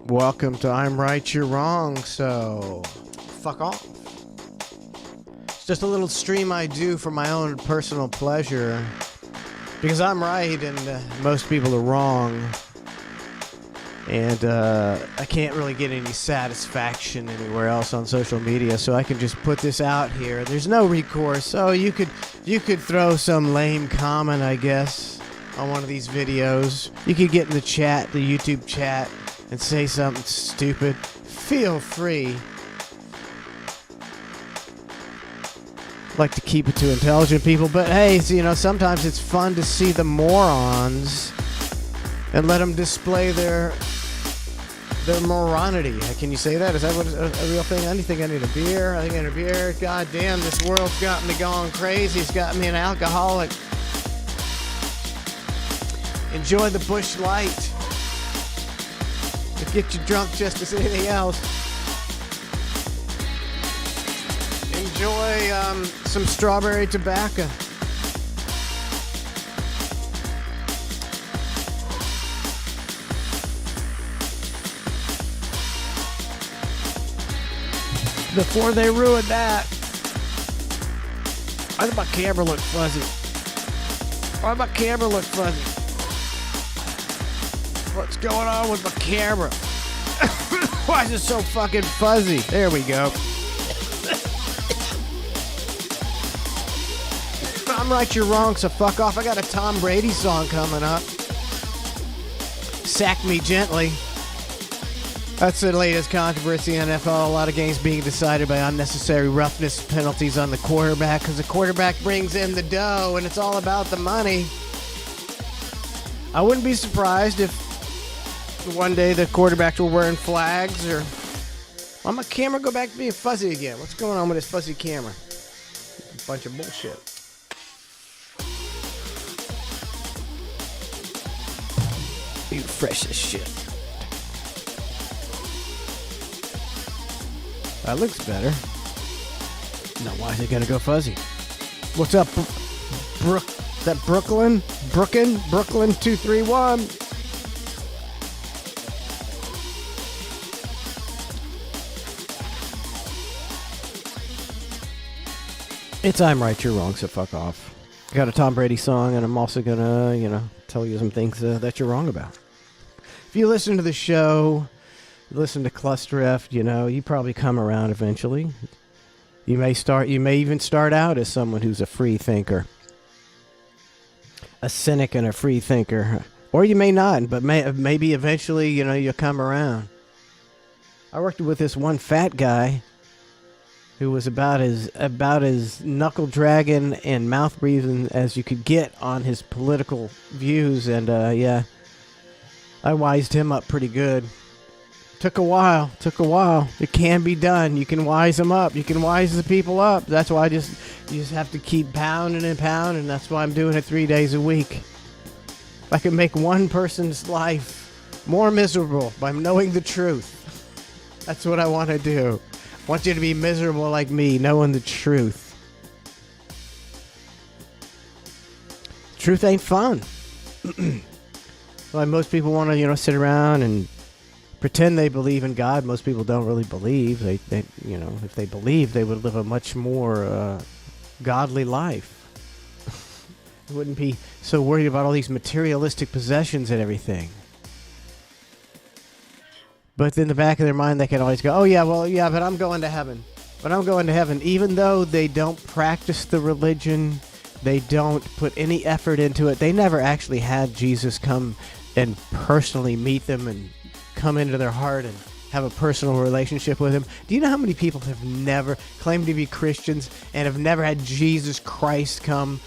Welcome to I'm Right, You're Wrong, so fuck off. It's just a little stream I do for my own personal pleasure, because I'm right and most people are wrong, and I can't really get any satisfaction anywhere else on social media, so I can just put this out here. There's no recourse, so you could throw some lame comment, I guess, on one of these videos. You could get in the chat, the YouTube chat, and say something stupid. Feel free. Like to keep it to intelligent people, but hey, so, you know, sometimes it's fun to see the morons and let them display their moronity. Can you say that? Is that what a real thing? I think I need a beer. I think I need a beer. God damn, this world's got me going crazy. It's got me an alcoholic. Enjoy the Busch Light. It gets you drunk just as anything else. Enjoy some strawberry tobacco. Before they ruin that, why does my camera look fuzzy? Why does my camera look fuzzy? What's going on with my camera? Why is it so fucking fuzzy? There we go. I'm right, you're wrong, so fuck off. I got a Tom Brady song coming up. Sack Me Gently. That's the latest controversy in NFL. A lot of games being decided by unnecessary roughness penalties on the quarterback because the quarterback brings in the dough and it's all about the money. I wouldn't be surprised if one day the quarterbacks were wearing flags or... Why my camera go back to being fuzzy again? What's going on with this fuzzy camera? A bunch of bullshit. You fresh as shit. That looks better. Now, why is it gonna go fuzzy? What's up, is that Brooklyn? Brooklyn 231. It's I'm right, you're wrong, so fuck off. I got a Tom Brady song, and I'm also gonna, tell you some things that you're wrong about. If you listen to the show, listen to Cluster F, you probably come around eventually. You may even start out as someone who's a free thinker. A cynic and a free thinker. Or you may not, but maybe eventually, you'll come around. I worked with this one fat guy who was about as knuckle dragging and mouth breathing as you could get on his political views, and I wised him up pretty good. Took a while. It can be done. You can wise them up. You can wise the people up. That's why you just have to keep pounding and pounding. That's why I'm doing it 3 days a week. If I can make one person's life more miserable by knowing the truth, that's what I want to do. I want you to be miserable like me, knowing the truth. Truth ain't fun. Like most people want to, sit around and pretend they believe in God. Most people don't really believe. They if they believed, they would live a much more godly life. They wouldn't be so worried about all these materialistic possessions and everything. But in the back of their mind, they can always go, but I'm going to heaven. Even though they don't practice the religion, they don't put any effort into it. They never actually had Jesus come and personally meet them and come into their heart and have a personal relationship with him. Do you know how many people have never claimed to be Christians and have never had Jesus Christ come?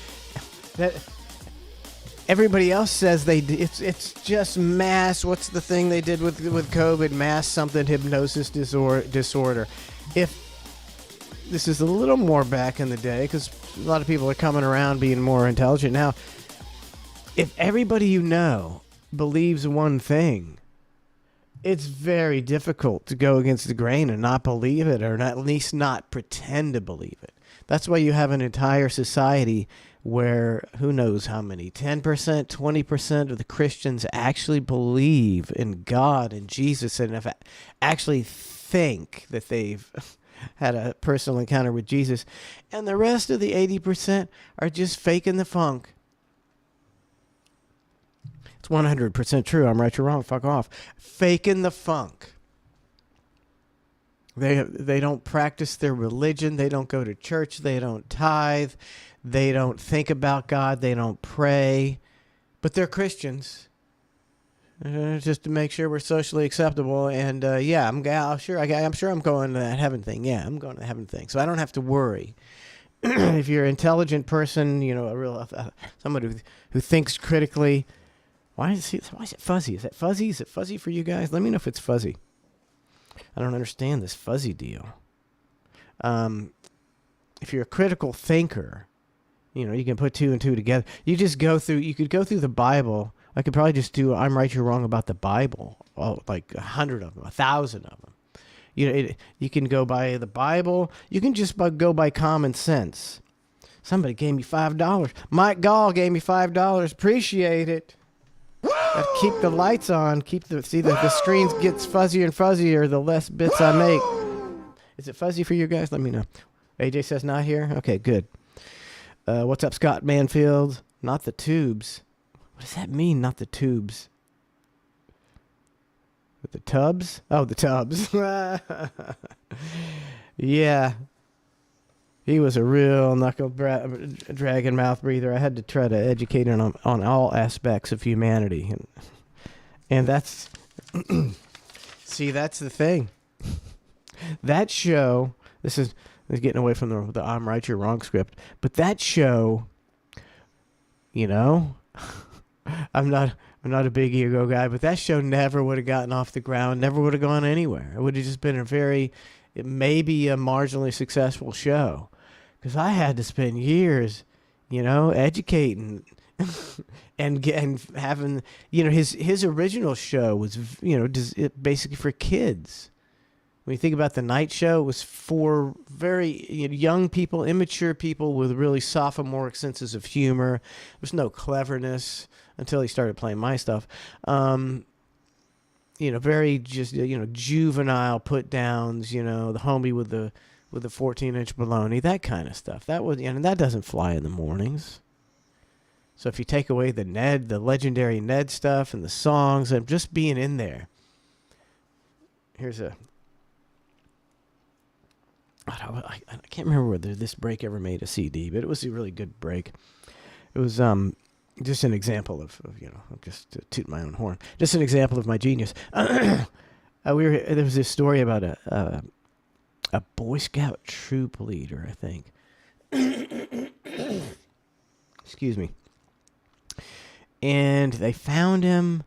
That everybody else says it's just mass. What's the thing they did with COVID? Mass something hypnosis disorder. If this is a little more back in the day, because a lot of people are coming around being more intelligent now. If everybody believes one thing, it's very difficult to go against the grain and not believe it, or at least not pretend to believe it. That's why you have an entire society where who knows how many, 10%, 20% of the Christians actually believe in God and Jesus and have actually think that they've had a personal encounter with Jesus. And the rest of the 80% are just faking the funk. It's 100% true. I'm right, you're wrong. Fuck off. Faking the funk. They don't practice their religion. They don't go to church. They don't tithe. They don't think about God. They don't pray. But they're Christians. Just to make sure we're socially acceptable. And yeah, I'm sure I'm going to that heaven thing. Yeah, I'm going to the heaven thing. So I don't have to worry. If you're an intelligent person, you know, a real somebody who thinks critically. Why is it fuzzy? Is that fuzzy? Is it fuzzy for you guys? Let me know if it's fuzzy. I don't understand this fuzzy deal. If you're a critical thinker, you know, you can put two and two together. You could go through the Bible. I could probably just do I'm right, you're wrong about the Bible. Like 100 of them, 1,000 of them. You know, you can go by the Bible. You can just go by common sense. Somebody gave me $5. Mike Gall gave me $5. Appreciate it. Gotta keep the lights on. The screen gets fuzzier and fuzzier the less bits I make. Is it fuzzy for you guys? Let me know. AJ says not here. Okay, good. What's up, Scott Manfield? Not the tubes. What does that mean? Not the tubes. With the tubs? Oh, the tubs. Yeah. He was a real dragon mouth breather. I had to try to educate him on all aspects of humanity. And that's... See, that's the thing. That show... This is getting away from the I'm right, you're wrong script. But that show... You know... I'm not a big ego guy, but that show never would have gotten off the ground, never would have gone anywhere. It would have just been maybe a marginally successful show. Because I had to spend years, you know, educating and having, you know, his original show was, you know, basically for kids. When you think about the night show, it was for very young people, immature people with really sophomoric senses of humor. There was no cleverness until he started playing my stuff. You know, very just, you know, juvenile put downs, you know, the homie with the 14-inch baloney, that kind of stuff. And that doesn't fly in the mornings. So if you take away the legendary Ned stuff and the songs and just being in there. I can't remember whether this break ever made a CD, but it was a really good break. It was just an example of you know, just to toot my own horn. Just an example of my genius. There was this story about a Boy Scout troop leader, I think. Excuse me. And they found him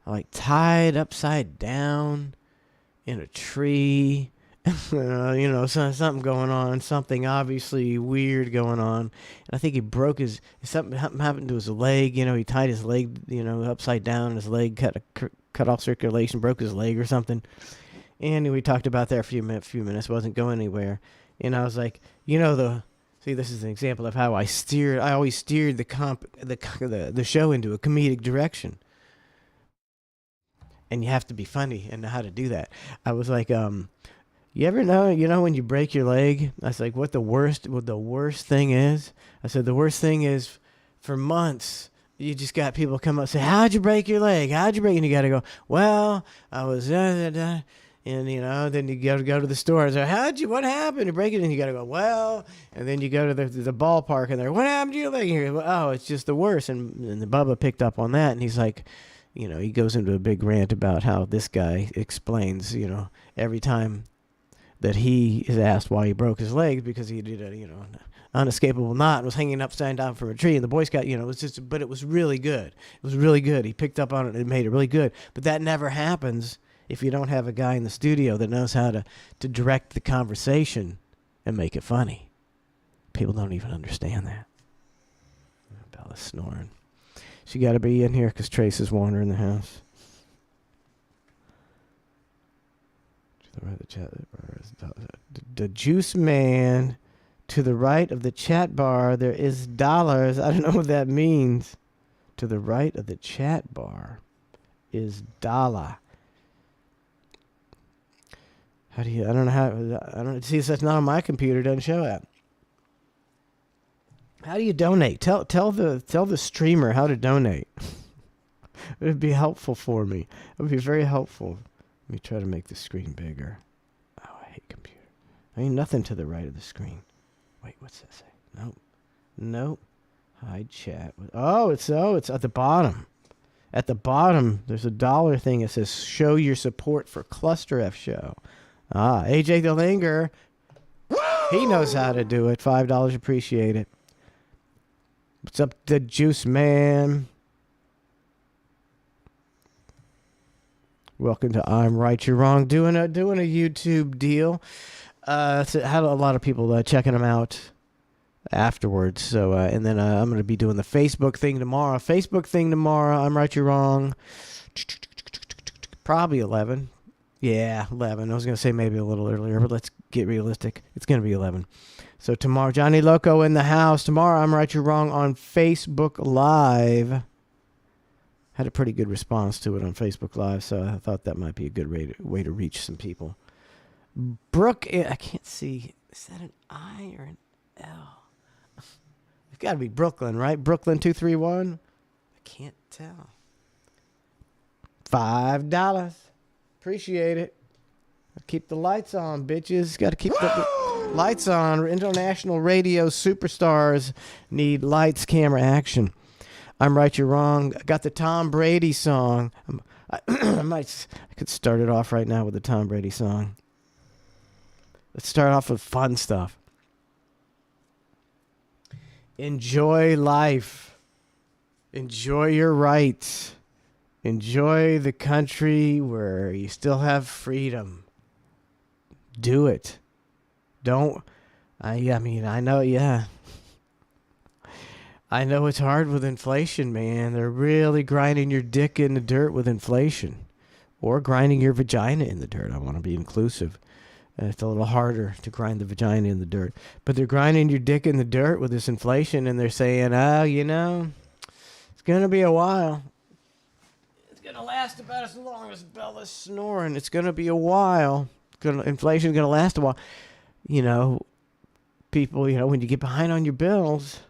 like tied upside down in a tree. You know, something going on, something obviously weird going on. And I think he broke something happened to his leg. You know, he tied his leg, you know, upside down. And his leg cut off circulation, broke his leg or something. And we talked about that for a few minutes. Wasn't going anywhere. And I was like, you know, this is an example of how I always steered the show into a comedic direction. And you have to be funny and know how to do that. I was like, you ever know, you know, when you break your leg? I was like, what the worst thing is? I said, the worst thing is for months, you just got people come up and say, how'd you break your leg? How'd you break? And you got to go, well, I was, and, you know, then you got to go to the store and say, what happened to break it? And you got to go, well, and then you go to the ballpark and they're, what happened to your leg? And you're, well, oh, it's just the worst. And the Bubba picked up on that and he's like, you know, he goes into a big rant about how this guy explains, you know, every time that he is asked why he broke his legs because he did a, you know, unescapable knot and was hanging upside down from a tree. And the Boy Scout, you know, it was just, but it was really good. It was really good. He picked up on it and made it really good. But that never happens if you don't have a guy in the studio that knows how to direct the conversation and make it funny. People don't even understand that. Bella's snoring. She got to be in here because Trace is wandering the house. The Juice Man To the right of the chat bar, there is dollars. I don't know what that means. To the right of the chat bar is dollar. How do you? I don't know how. I don't see. That's not on my computer. Doesn't show it. How do you donate? Tell the streamer how to donate. It would be helpful for me. It would be very helpful. Let me try to make the screen bigger. Oh, I hate computer. I mean, nothing to the right of the screen. Wait, what's that say? Nope. Hide chat. Oh, it's at the bottom. At the bottom, there's a dollar thing that says show your support for Cluster F Show. AJ DeLinger. He knows how to do it. $5, appreciate it. What's up, the Juice Man? Welcome to I'm Right, You're Wrong. Doing a YouTube deal. So had a lot of people checking them out afterwards. So and then I'm going to be doing the Facebook thing tomorrow. I'm Right, You're Wrong. Probably 11. Yeah, 11. I was going to say maybe a little earlier, but let's get realistic. It's going to be 11. So tomorrow, Johnny Loco in the house. Tomorrow, I'm Right, You're Wrong on Facebook Live. Had a pretty good response to it on Facebook Live, so I thought that might be a good way to reach some people. Brooke, I can't see. Is that an I or an L? It's got to be Brooklyn, right? Brooklyn 231. I can't tell. $5. Appreciate it. Keep the lights on, bitches. Got to keep the lights on. International radio superstars need lights, camera, action. I'm Right, You're Wrong. I got the Tom Brady song. I could start it off right now with the Tom Brady song. Let's start off with fun stuff. Enjoy life. Enjoy your rights. Enjoy the country where you still have freedom. Do it. Don't. I know, yeah. I know it's hard with inflation, man. They're really grinding your dick in the dirt with inflation. Or grinding your vagina in the dirt. I want to be inclusive. It's a little harder to grind the vagina in the dirt. But they're grinding your dick in the dirt with this inflation, and they're saying, it's going to be a while. It's going to last about as long as Bella's snoring. It's going to be a while. Inflation's going to last a while. People, when you get behind on your bills,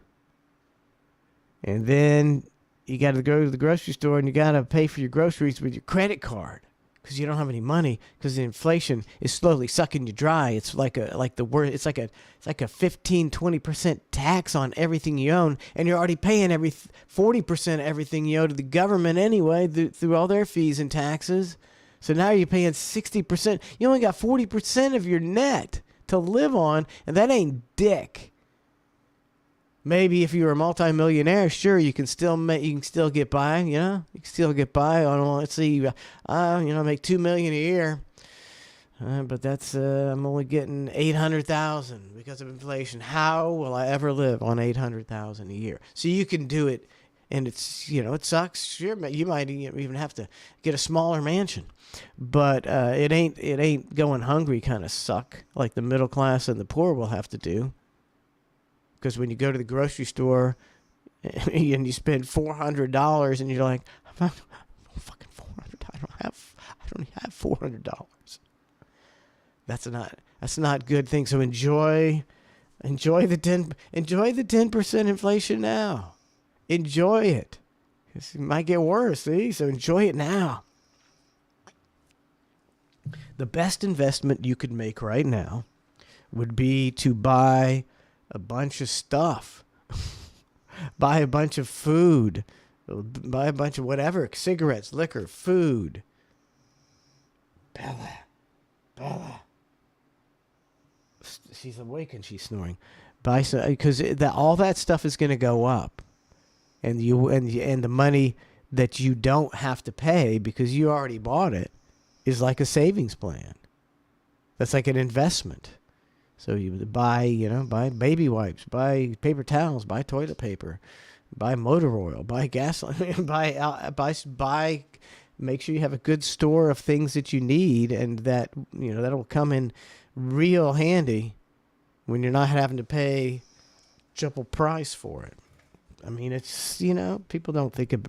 and then you got to go to the grocery store and you got to pay for your groceries with your credit card because you don't have any money because the inflation is slowly sucking you dry. It's like a 15-20% tax on everything you own, and you're already paying 40% of everything you owe to the government anyway through all their fees and taxes. So now you're paying 60%. You only got 40% of your net to live on, and that ain't dick. Maybe if you were a multimillionaire, sure, you can still get by, You can still get by on, let's see, make $2 million a year. But that's, I'm only getting $800,000 because of inflation. How will I ever live on $800,000 a year? So you can do it, and it's, it sucks. Sure, you might even have to get a smaller mansion. But it ain't going hungry kind of suck like the middle class and the poor will have to do. Because when you go to the grocery store and you spend $400 and you're like, I'm fucking $400. I don't have $400. That's not a good thing. So enjoy the 10% inflation now. Enjoy it. It might get worse. See, so enjoy it now. The best investment you could make right now would be to buy a bunch of stuff. Buy a bunch of food. Buy a bunch of whatever. Cigarettes, liquor, food. Bella. She's awake and she's snoring. Buy some, because all that stuff is going to go up. And the money that you don't have to pay because you already bought it is like a savings plan. That's like an investment. So you buy baby wipes, buy paper towels, buy toilet paper, buy motor oil, buy gasoline, buy. Make sure you have a good store of things that you need, and that'll come in real handy when you're not having to pay triple price for it. I mean, it's, people don't think of,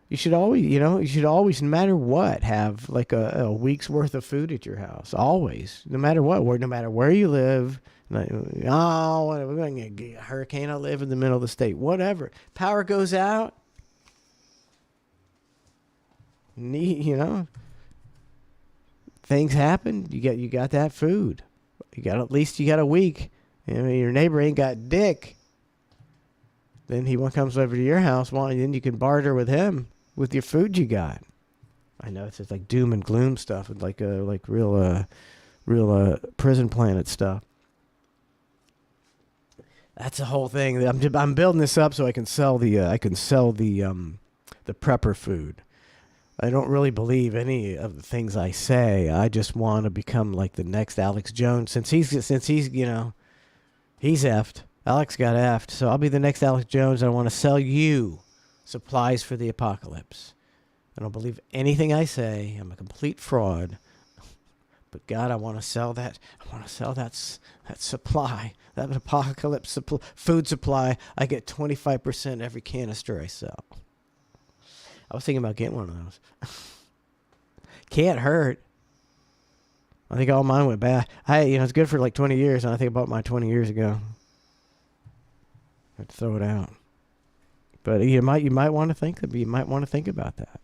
you should always, no matter what, have like a week's worth of food at your house. Always, no matter what, no matter where you live. Like, oh, we're going to get a hurricane. I live in the middle of the state. Whatever. Power goes out. Things happen. You got that food. At least you got a week. Your neighbor ain't got dick. Then he comes over to your house. Well, then you can barter with him with your food you got. I know it's just like doom and gloom stuff, and like real prison planet stuff. That's the whole thing. I'm building this up so I can sell the prepper food. I don't really believe any of the things I say. I just want to become like the next Alex Jones. Since he's he's effed. Alex got effed. So I'll be the next Alex Jones. And I want to sell you supplies for the apocalypse. I don't believe anything I say. I'm a complete fraud. But God, I want to sell that. I want to sell that supply, that apocalypse food supply. I get 25% every canister I sell. I was thinking about getting one of those. Can't hurt. I think all mine went bad. It's good for like 20 years, and I think I bought mine 20 years ago. I had to throw it out. But you might want to think about that.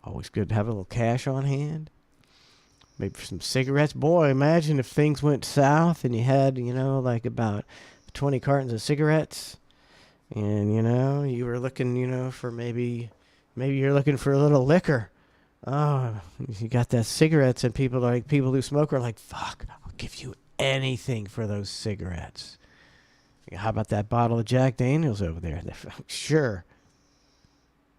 Always good to have a little cash on hand. Maybe for some cigarettes. Boy, imagine if things went south and you had, like about 20 cartons of cigarettes. And, you were looking, for maybe you're looking for a little liquor. Oh, you got that cigarettes, and people who smoke are like, fuck, I'll give you anything for those cigarettes. How about that bottle of Jack Daniels over there? Sure.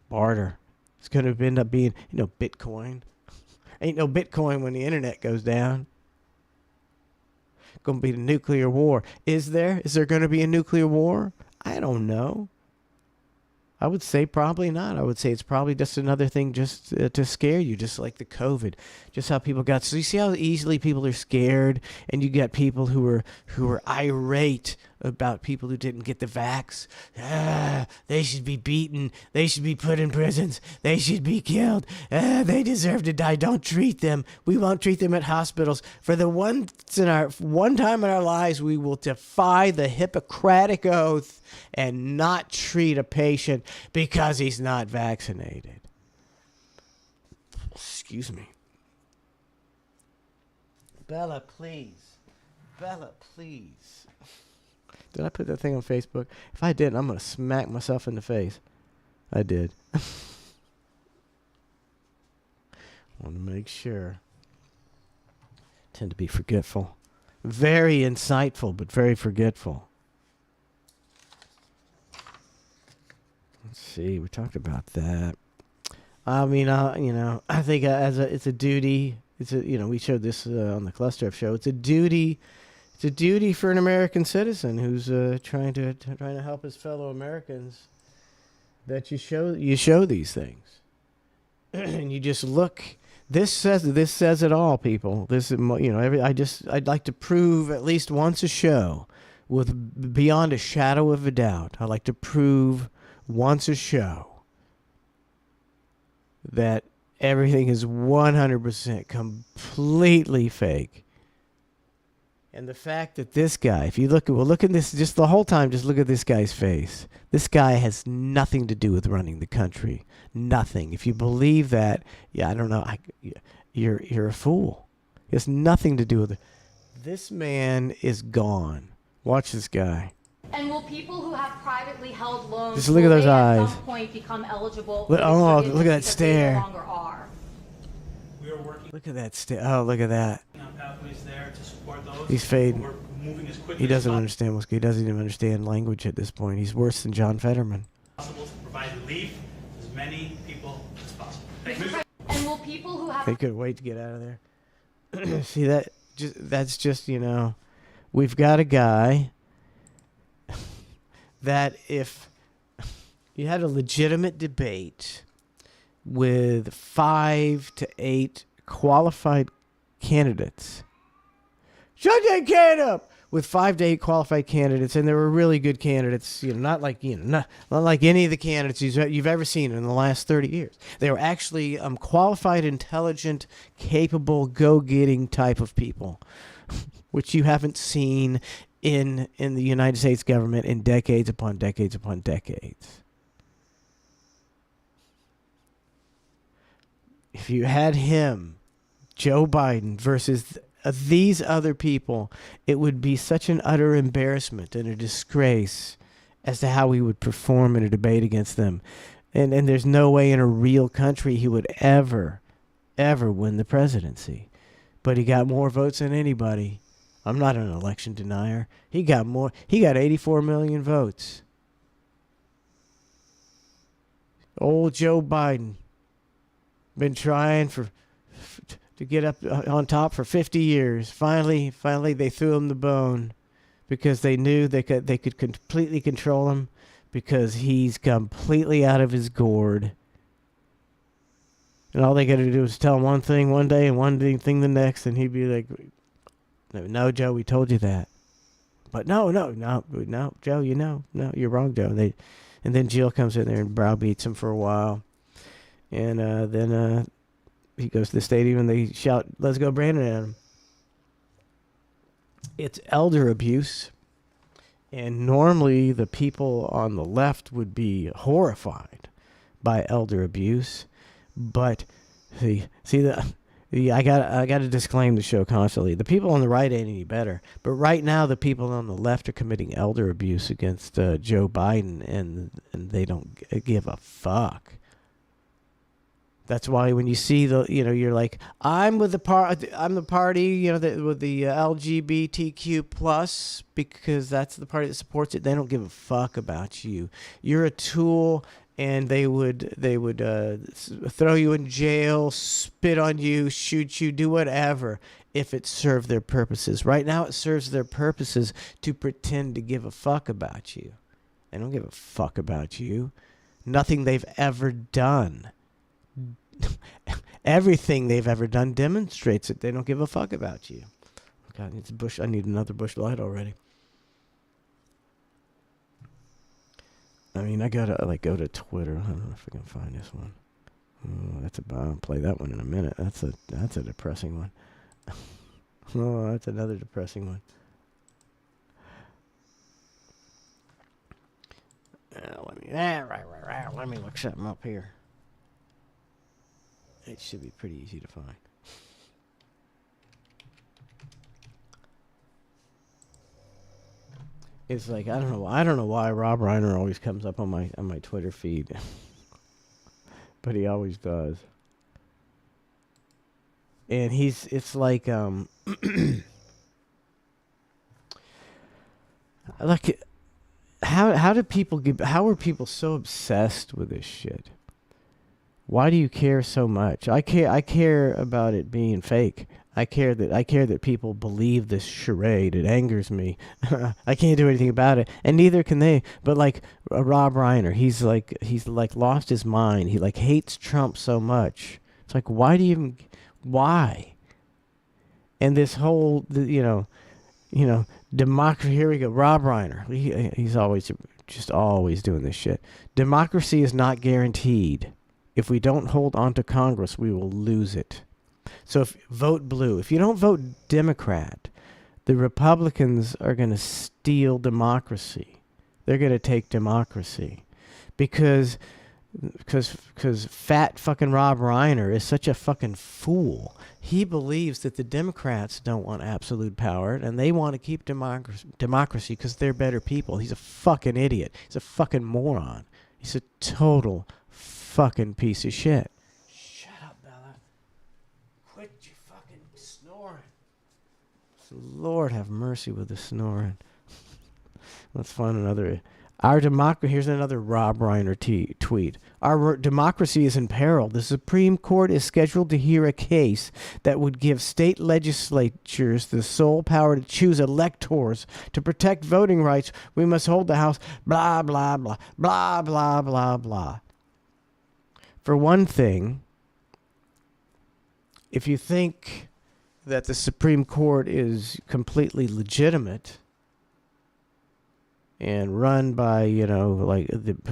Barter. It's going to end up being, Bitcoin. Ain't no Bitcoin when the internet goes down. Going to be the nuclear war. Is there? Is there going to be a nuclear war? I don't know. I would say probably not. I would say it's probably just another thing just to scare you, just like the COVID. Just how people got... So you see how easily people are scared, and you get people who are irate about people who didn't get the vax. They should be beaten. They should be put in prisons. They should be killed. They deserve to die. Don't treat them. We won't treat them at hospitals. For the one time in our lives, we will defy the Hippocratic oath and not treat a patient because he's not vaccinated. Excuse me. Bella, please. Bella, please. Did I put that thing on Facebook? If I didn't, I'm going to smack myself in the face. I did. Want to make sure. Tend to be forgetful. Very insightful, but very forgetful. Let's see. We talked about that. I mean, I think it's a duty. We showed this on the Cluster F show. It's a duty. It's a duty for an American citizen who's trying to help his fellow Americans that you show these things, and you just look. This says it all, people. I'd like to prove at least once a show, with beyond a shadow of a doubt. I'd like to prove once a show that everything is 100% completely fake. And the fact that this guy, if you look at this, just the whole time, just look at this guy's face. This guy has nothing to do with running the country. Nothing. If you believe that, I don't know, you're a fool. It has nothing to do with it. This man is gone. Watch this guy. And will people who have privately held loans just look at those eyes. At some point become eligible? Look at that stare. They no longer are. We are working. Look at that stare. Oh, look at that. On pathways there to support those. He's fading. We're moving as quickly He doesn't as understand what's. He doesn't even understand language at this point. He's worse than John Fetterman. possible to provide relief to as many people as possible. Thank you. And will people who have... They couldn't wait to get out of there. See, that's just, we've got a guy that if you had a legitimate debate with 5 to 8 qualified candidates, Shut that can up! With 5 to 8 qualified candidates, and they were really good candidates. Not like not like any of the candidates you've ever seen in the last 30 years. They were actually qualified, intelligent, capable, go-getting type of people, which you haven't seen in the United States government in decades upon decades upon decades. If you had him, Joe Biden, versus these other people, it would be such an utter embarrassment and a disgrace as to how he would perform in a debate against them. And there's no way in a real country he would ever win the presidency. But he got more votes than anybody. I'm not an election denier. He got 84 million votes. Old Joe Biden been trying to get up on top for 50 years. Finally, they threw him the bone because they knew they could completely control him because he's completely out of his gourd. And all they got to do is tell him one thing one day and one thing the next, and he'd be like, "No, Joe, we told you that." But no, Joe, no, you're wrong, Joe. And then Jill comes in there and browbeats him for a while, and then he goes to the stadium and they shout, "Let's go, Brandon," at him. It's elder abuse. And normally the people on the left would be horrified by elder abuse. But I got to disclaim the show constantly. The people on the right ain't any better. But right now the people on the left are committing elder abuse against Joe Biden, and they don't give a fuck. That's why when you see you're like, I'm with the party, with the LGBTQ plus, because that's the party that supports it. They don't give a fuck about you. You're a tool, and they would throw you in jail, spit on you, shoot you, do whatever if it served their purposes. Right now, it serves their purposes to pretend to give a fuck about you. They don't give a fuck about you. Nothing they've ever done. Everything they've ever done demonstrates it. They don't give a fuck about you. God, I need another Bush Light already. I mean, I gotta go to Twitter. I don't know if I can find this one. I'll play that one in a minute. That's a depressing one. Oh, that's another depressing one. Let me look something up here. It should be pretty easy to find. It's like I don't know why Rob Reiner always comes up on my Twitter feed, but he always does. And it's like like how are people so obsessed with this shit? Why do you care so much? I care about it being fake. I care that people believe this charade. It angers me. I can't do anything about it, and neither can they. But like Rob Reiner, he's lost his mind. He hates Trump so much. It's like, why do you even why? And this whole democracy. Here we go. Rob Reiner. He's always doing this shit. Democracy is not guaranteed. If we don't hold on to Congress, we will lose it. So vote blue. If you don't vote Democrat, the Republicans are going to steal democracy. They're going to take democracy. Because fat fucking Rob Reiner is such a fucking fool. He believes that the Democrats don't want absolute power, and they want to keep democracy because they're better people. He's a fucking idiot. He's a fucking moron. He's a total fucking piece of shit. Shut up, Bella. Quit your fucking snoring. Lord have mercy with the snoring. Let's find another. Here's another Rob Reiner tweet. Our democracy is in peril. The Supreme Court is scheduled to hear a case that would give state legislatures the sole power to choose electors to protect voting rights. We must hold the House. Blah, blah, blah, blah, blah, blah, blah. For one thing, if you think that the Supreme Court is completely legitimate and run by,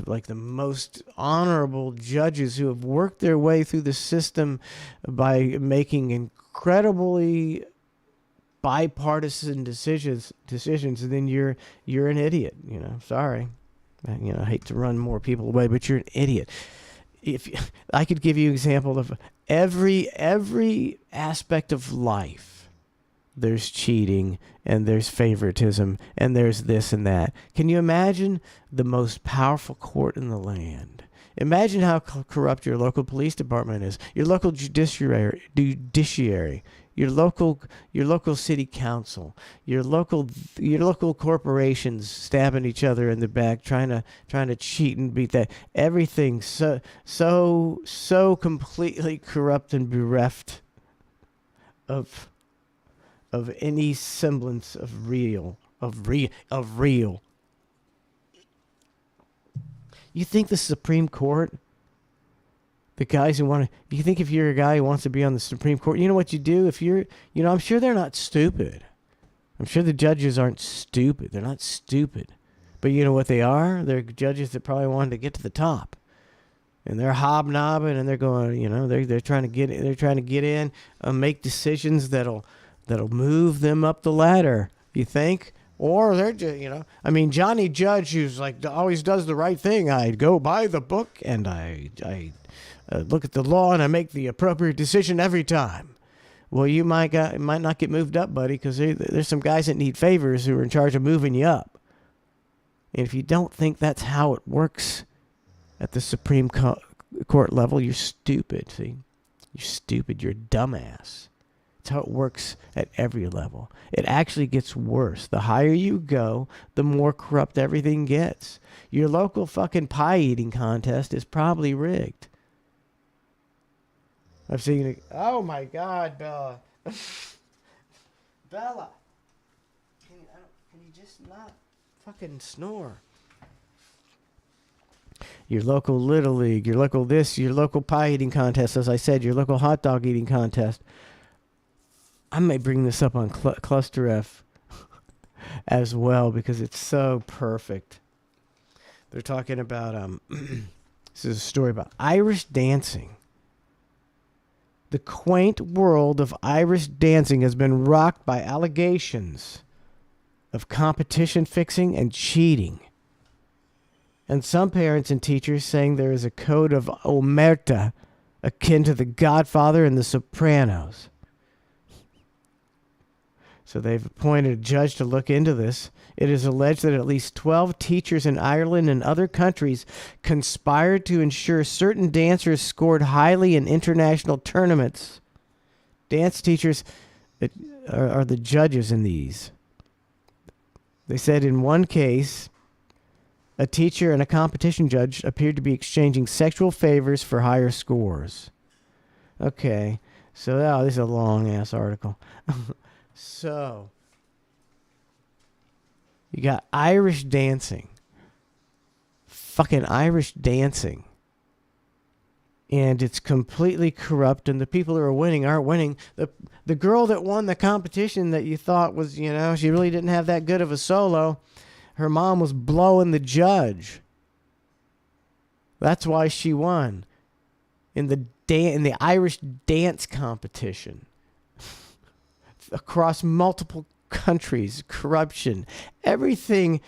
like the most honorable judges who have worked their way through the system by making incredibly bipartisan decisions, then you're an idiot. Sorry. I hate to run more people away, but you're an idiot. If I could give you an example of every aspect of life, there's cheating and there's favoritism and there's this and that. Can you imagine the most powerful court in the land? Imagine how corrupt your local police department is, your local judiciary, your local city council, your local corporations stabbing each other in the back, trying to cheat and beat that. Everything so completely corrupt and bereft of any semblance of real. You think the Supreme Court, the guys who you think if you're a guy who wants to be on the Supreme Court, you know what you do? I'm sure they're not stupid. I'm sure the judges aren't stupid. They're not stupid. But you know what they are? They're judges that probably wanted to get to the top. And they're hobnobbing and they're going, they're trying to get in, make decisions that'll move them up the ladder, you think? Or they're just, Johnny Judge, who's like always does the right thing. I go by the book and I look at the law and I make the appropriate decision every time. Well, you might not get moved up, buddy, because there's some guys that need favors who are in charge of moving you up. And if you don't think that's how it works at the Supreme Court level, you're stupid, see? You're stupid. You're a dumbass. It's how it works at every level. It actually gets worse. The higher you go, the more corrupt everything gets. Your local fucking pie eating contest is probably rigged. I've seen it. Oh my God, Bella. Bella. Can you just not fucking snore? Your local Little League, your local pie eating contest, as I said, your local hot dog eating contest. I may bring this up on Cluster F as well because it's so perfect. They're talking about, this is a story about Irish dancing. The quaint world of Irish dancing has been rocked by allegations of competition fixing and cheating. And some parents and teachers saying there is a code of omerta akin to The Godfather and The Sopranos. So they've appointed a judge to look into this. It is alleged that at least 12 teachers in Ireland and other countries conspired to ensure certain dancers scored highly in international tournaments. Dance teachers are the judges in these. They said in one case, a teacher and a competition judge appeared to be exchanging sexual favors for higher scores. Okay, so this is a long-ass article. So, you got Irish dancing. Fucking Irish dancing. And it's completely corrupt, and the people who are winning aren't winning. The girl that won the competition that you thought was, she really didn't have that good of a solo, her mom was blowing the judge. That's why she won. In the Irish dance competition. Across multiple countries, corruption, everything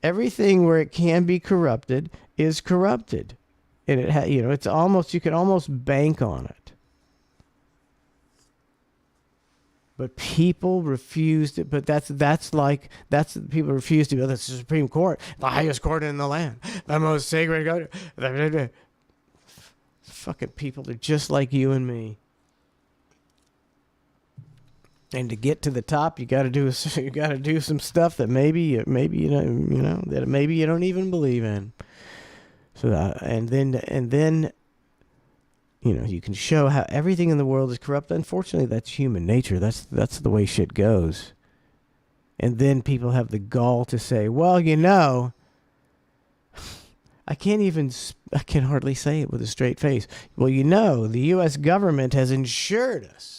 where it can be corrupted is corrupted, and it's almost, you can almost bank on it. But people refuse to. But that's people refuse to go. That's the Supreme Court, the highest court in the land, the most sacred court. Fucking people are just like you and me. And to get to the top, you got to do some stuff that maybe you don't even believe in. So and then you can show how everything in the world is corrupt. Unfortunately, that's human nature. That's the way shit goes. And then people have the gall to say, well, I can hardly say it with a straight face. Well, the U.S. government has insured us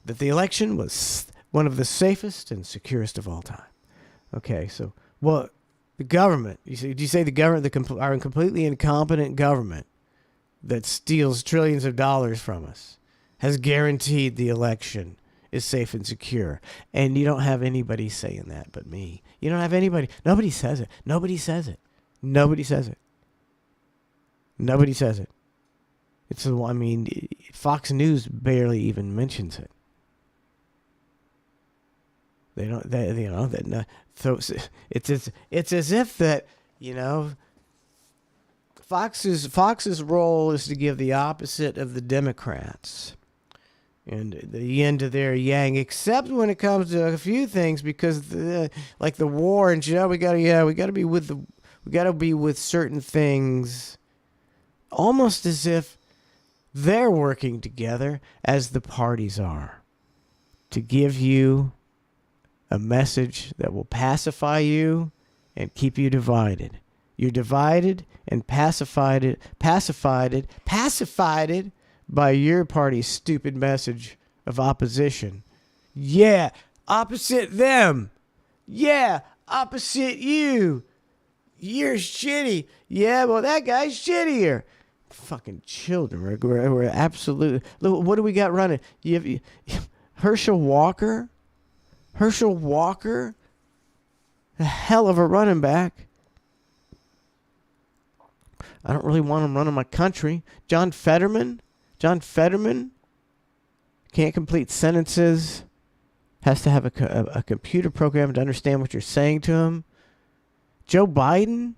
that the election was one of the safest and securest of all time. Okay, so well, the government. Did you say the government, our completely incompetent government that steals trillions of dollars from us, has guaranteed the election is safe and secure? And you don't have anybody saying that but me. You don't have anybody. Nobody says it. Nobody says it. Nobody says it. Nobody says it. I mean, Fox News barely even mentions it. They don't. So it's as if that, Fox's role is to give the opposite of the Democrats and the yin to their yang, except when it comes to a few things, because like the war and we gotta be with certain things, almost as if they're working together as the parties are to give you a message that will pacify you and keep you divided. You're divided and pacified by your party's stupid message of opposition. Yeah, opposite them. Yeah, opposite you. You're shitty. Yeah, well, that guy's shittier. Fucking children. We're absolutely... What do we got running? You have Herschel Walker? Herschel Walker? A hell of a running back. I don't really want him running my country. John Fetterman can't complete sentences. Has to have a computer program to understand what you're saying to him. Joe Biden?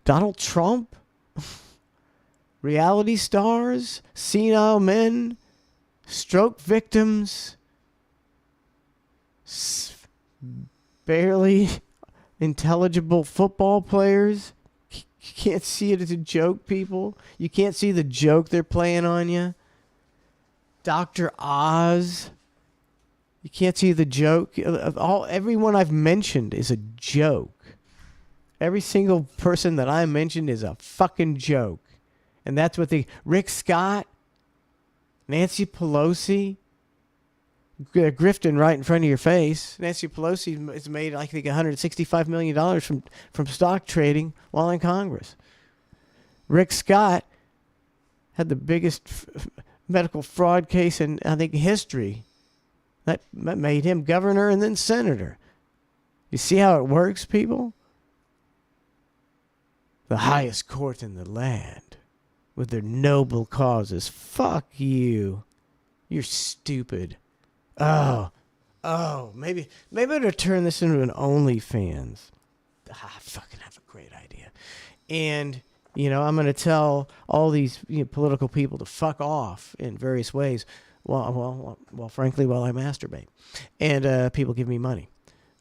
Donald Trump? Reality stars? Senile men? Stroke victims? Barely intelligible football players? You can't see it as a joke, people. You can't see the joke they're playing on you. Dr. Oz. You can't see the joke. Everyone I've mentioned is a joke. Every single person that I mentioned is a fucking joke. And that's what Rick Scott, Nancy Pelosi, grifting right in front of your face. Nancy Pelosi has made, I think, $165 million from stock trading while in Congress. Rick Scott had the biggest medical fraud case in, I think, history. That made him governor and then senator. You see how it works, people? The highest court in the land with their noble causes. Fuck you. You're stupid. Oh, maybe I ought to turn this into an OnlyFans. I fucking have a great idea. And, I'm going to tell all these political people to fuck off in various ways. Well, frankly, while I masturbate. And people give me money.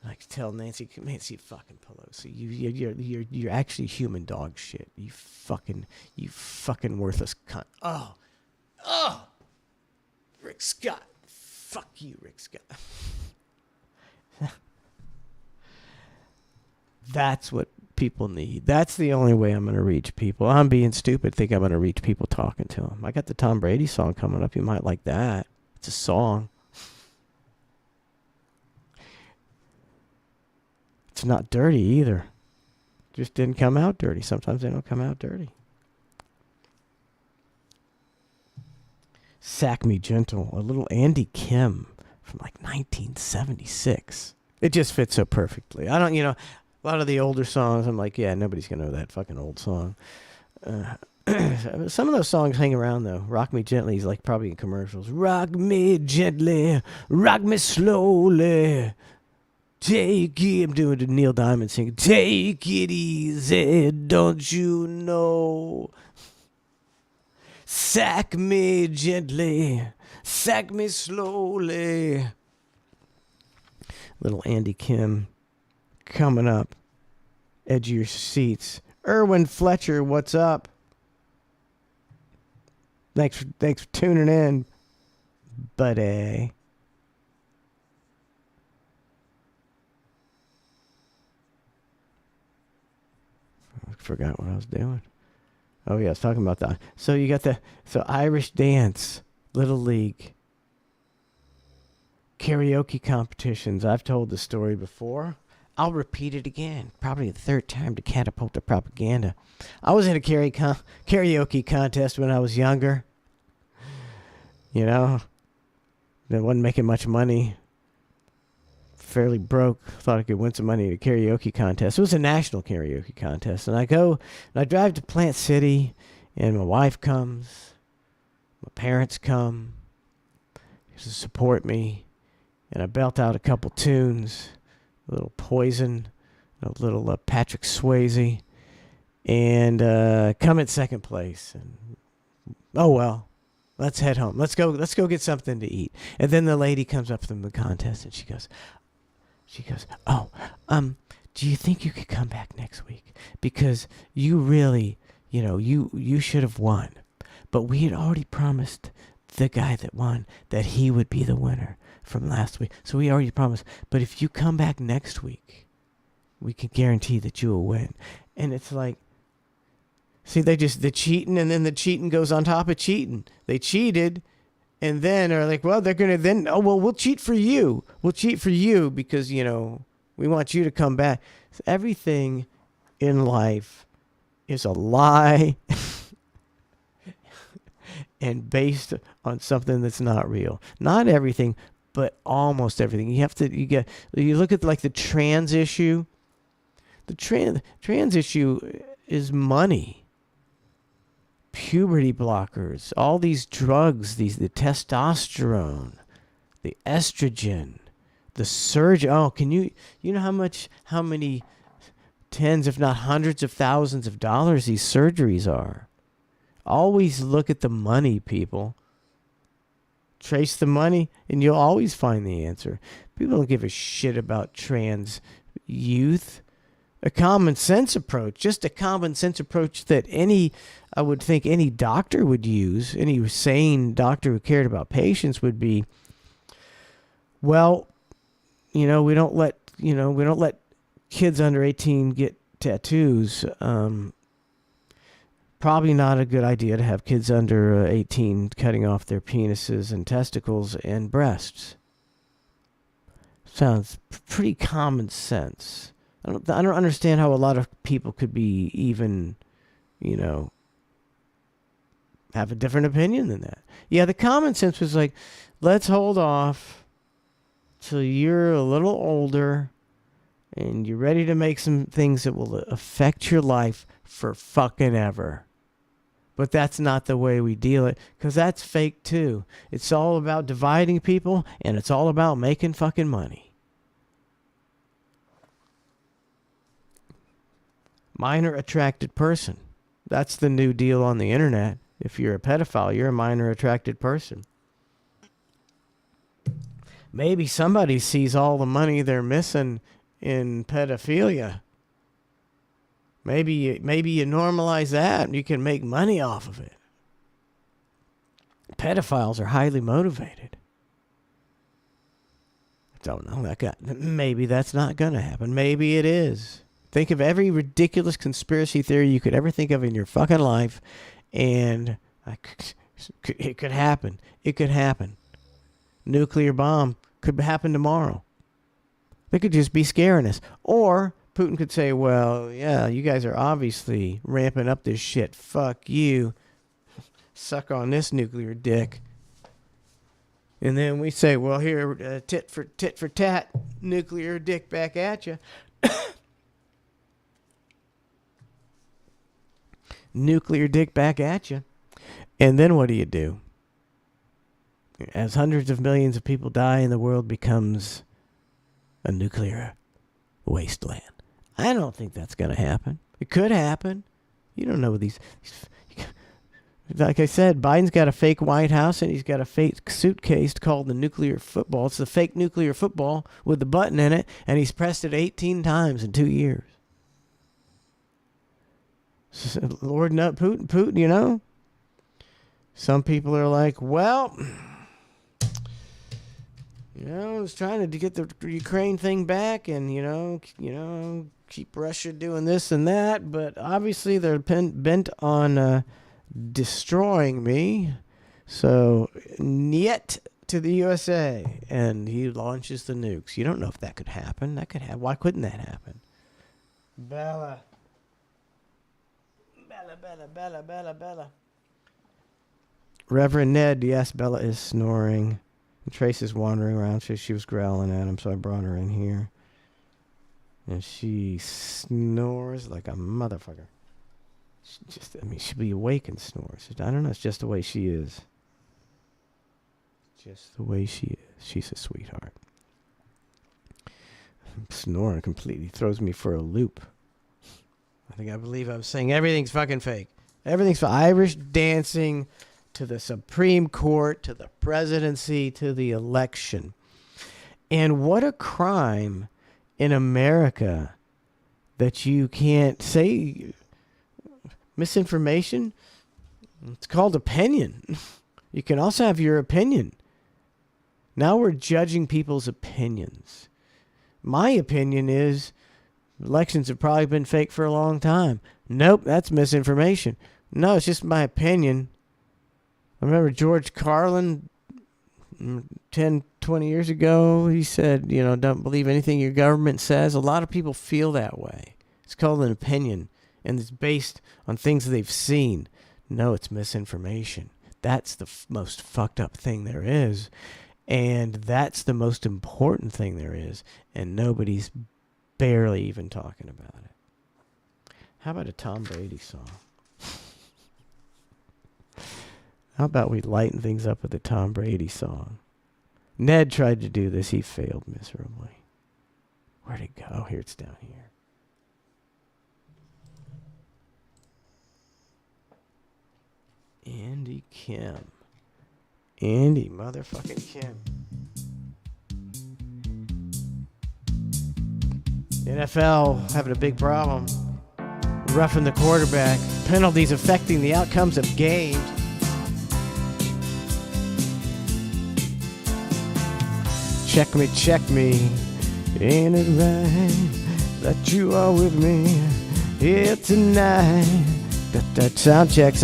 I can tell Nancy fucking Pelosi, you're actually human dog shit. You fucking worthless cunt. Oh, Rick Scott. Fuck you, Rick Scott. That's what people need. That's the only way I'm going to reach people. I'm being stupid. Think I'm going to reach people talking to them. I got the Tom Brady song coming up. You might like that. It's a song. It's not dirty either. Just didn't come out dirty. Sometimes they don't come out dirty. Sack Me Gentle, a little Andy Kim from like 1976. It just fits so perfectly. I don't, a lot of the older songs, I'm like, yeah, nobody's going to know that fucking old song. Some of those songs hang around, though. Rock Me Gently is like probably in commercials. Rock me gently, rock me slowly. Take it, I'm doing the Neil Diamond singing. Take it easy, don't you know? Sack me gently, sack me slowly. Little Andy Kim coming up. Edge of your seats. Erwin Fletcher, what's up? Thanks for tuning in, buddy. Forgot what I was doing. Oh yeah, I was talking about that. So you got Irish dance. Little League karaoke competitions. I've told the story before. I'll repeat it again, probably the third time to catapult the propaganda. I was in a karaoke contest when I was younger. You know, I wasn't making much money. Fairly broke. Thought I could win some money at a karaoke contest. It was a national karaoke contest. And I go, and I drive to Plant City, and my wife comes. My parents come to support me. And I belt out a couple tunes. A little Poison, a little Patrick Swayze, and come in second place. And oh well, let's head home. Let's go get something to eat. And then the lady comes up from the contest and she goes, oh, do you think you could come back next week? Because you really, you should have won, but we had already promised the guy that won that he would be the winner from last week. So we already promised. But if you come back next week, we can guarantee that you will win. And it's like, see, the cheating, and then the cheating goes on top of cheating. They cheated, and then are like, well, they're gonna then, oh well, we'll cheat for you. We'll cheat for you because we want you to come back. So everything in life is a lie. And based on something that's not real. Not everything, but almost everything. You look at like the trans issue. The trans issue is money. Puberty blockers, all these drugs, the testosterone, the estrogen, the surge. Oh, can you know how many tens, if not hundreds of thousands of dollars these surgeries are? Always look at the money, people. Trace the money, and you'll always find the answer. People don't give a shit about trans youth. A common sense approach, just a common sense approach that I would think any doctor would use, any sane doctor who cared about patients would be, well, we don't let kids under 18 get tattoos. Probably not a good idea to have kids under 18 cutting off their penises and testicles and breasts. Sounds pretty common sense. I don't understand how a lot of people could be even, have a different opinion than that. Yeah, the common sense was like, let's hold off till you're a little older and you're ready to make some things that will affect your life for fucking ever. But that's not the way we deal it, because that's fake too. It's all about dividing people, and it's all about making fucking money. Minor attracted person. That's the new deal on the internet. If you're a pedophile, you're a minor attracted person. Maybe somebody sees all the money they're missing in pedophilia. Maybe you normalize that and you can make money off of it. Pedophiles are highly motivated. I don't know. Maybe that's not going to happen. Maybe it is. Think of every ridiculous conspiracy theory you could ever think of in your fucking life, and it could happen. It could happen. Nuclear bomb could happen tomorrow. They could just be scaring us. Or Putin could say, well, yeah, you guys are obviously ramping up this shit. Fuck you. Suck on this nuclear dick. And then we say, well, here, tit for tat, nuclear dick back at you. Nuclear dick back at you. And then what do? As hundreds of millions of people die and the world becomes a nuclear wasteland. I don't think that's going to happen. It could happen. You don't know these. Like I said, Biden's got a fake White House and he's got a fake suitcase called the nuclear football. It's the fake nuclear football with the button in it, and he's pressed it 18 times in 2 years. Lord up Putin, Some people are like, well, I was trying to get the Ukraine thing back and, keep Russia doing this and that, but obviously they're bent on destroying me. So, niet to the USA, and he launches the nukes. You don't know if that could happen. That could happen. Why couldn't that happen? Bella. Bella. Reverend Ned, yes, Bella is snoring. And Trace is wandering around. She was growling at him, so I brought her in here. And she snores like a motherfucker. She'll be awake and snores. I don't know, it's just the way she is. Just the way she is. She's a sweetheart. Snoring completely throws me for a loop. I believe I'm saying everything's fucking fake. Everything's Irish dancing to the Supreme Court, to the presidency, to the election. And what a crime in America that you can't say misinformation. It's called opinion. You can also have your opinion. Now we're judging people's opinions. My opinion is elections have probably been fake for a long time. Nope, that's misinformation. No, it's just my opinion. I remember George Carlin 10, 20 years ago, he said, don't believe anything your government says. A lot of people feel that way. It's called an opinion, and it's based on things they've seen. No, it's misinformation. That's the most fucked up thing there is, and that's the most important thing there is, and nobody's barely even talking about it. How about a Tom Brady song? How about we lighten things up with a Tom Brady song? Ned tried to do this. He failed miserably. Where'd it go? Oh, here, it's down here. Andy Kim. Andy motherfucking Kim. NFL having a big problem. Roughing the quarterback. Penalties affecting the outcomes of games. Check me. Ain't it right that you are with me here tonight? Sound check.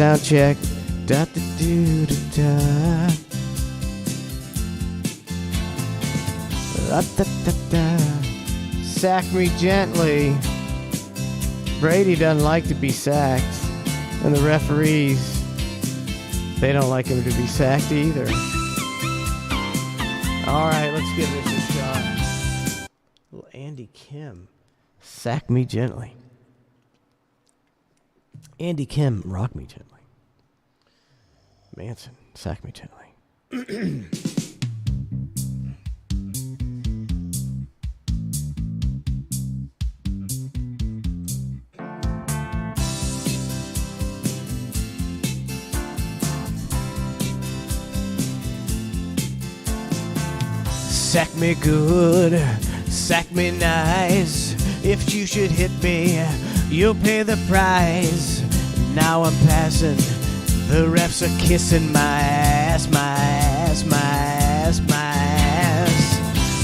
Da da do da da. Da da da da. Sack me gently. Brady doesn't like to be sacked, and the referees, they don't like him to be sacked either. All right, let's give this a shot. Little Andy Kim, sack me gently. Andy Kim, rock me gently. Manson, sack me gently. Sack me good, sack me nice. If you should hit me, you'll pay the price. Now I'm passing, the refs are kissing my ass, my ass, my ass, my ass.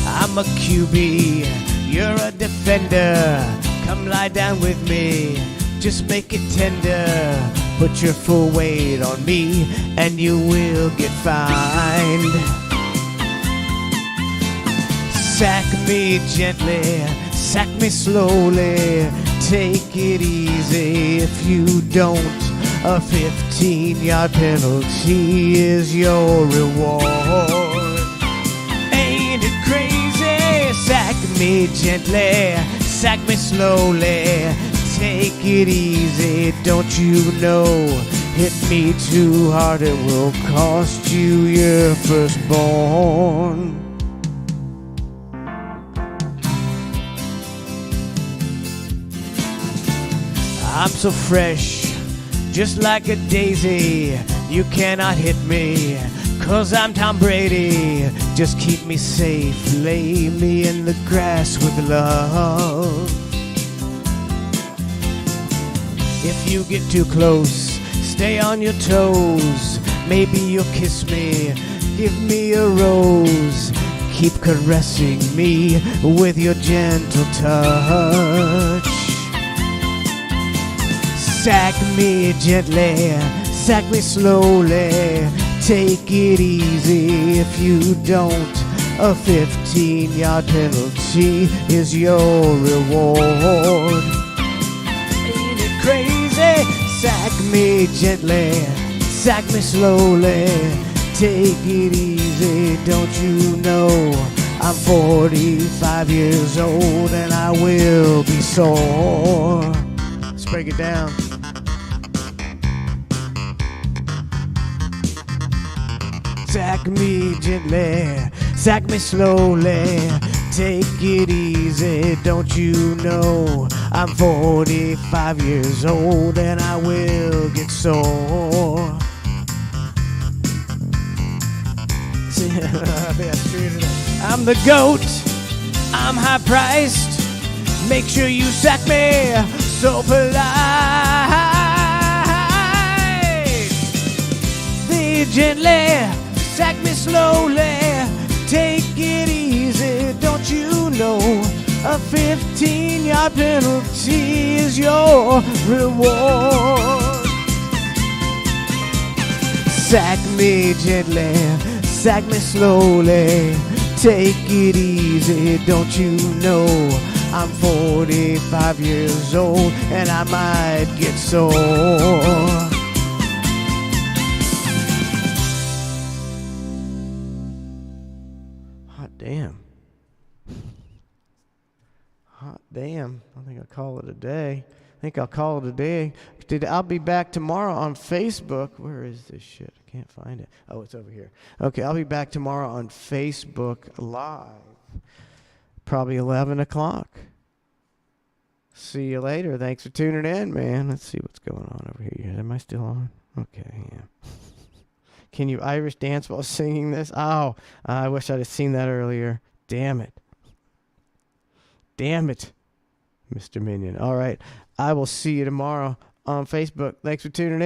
I'm a QB, you're a defender. Come lie down with me, just make it tender. Put your full weight on me and you will get fined. Sack me gently, sack me slowly. Take it easy if you don't. A 15-yard penalty is your reward. Ain't it crazy? Sack me gently, sack me slowly. Take it easy, don't you know? Hit me too hard, it will cost you your firstborn. I'm so fresh, just like a daisy. You cannot hit me, 'cause I'm Tom Brady. Just keep me safe, lay me in the grass with love. If you get too close, stay on your toes. Maybe you'll kiss me, give me a rose. Keep caressing me with your gentle touch. Sack me gently, sack me slowly. Take it easy if you don't. A 15-yard penalty is your reward. Ain't it crazy? Sack me gently, sack me slowly. Take it easy, don't you know? I'm 45 years old and I will be sore. Let's break it down. Sack me gently, sack me slowly. Take it easy, don't you know? I'm 45 years old and I will get sore. I'm the goat, I'm high priced. Make sure you sack me so polite. Be gently, sack me slowly. Take it easy, don't you know? A 15-yard penalty is your reward. Sack me gently, sack me slowly. Take it easy, don't you know? I'm 45 years old and I might get sore. Hot damn. Hot damn. I think I'll call it a day. I'll be back tomorrow on Facebook. Where is this shit? I can't find it. Oh, it's over here. Okay, I'll be back tomorrow on Facebook Live. Probably 11 o'clock. See you later. Thanks for tuning in, man. Let's see what's going on over here. Am I still on? Okay, yeah. Can you Irish dance while singing this? Oh, I wish I'd have seen that earlier. Damn it. Damn it, Mr. Minion. All right. I will see you tomorrow on Facebook. Thanks for tuning in.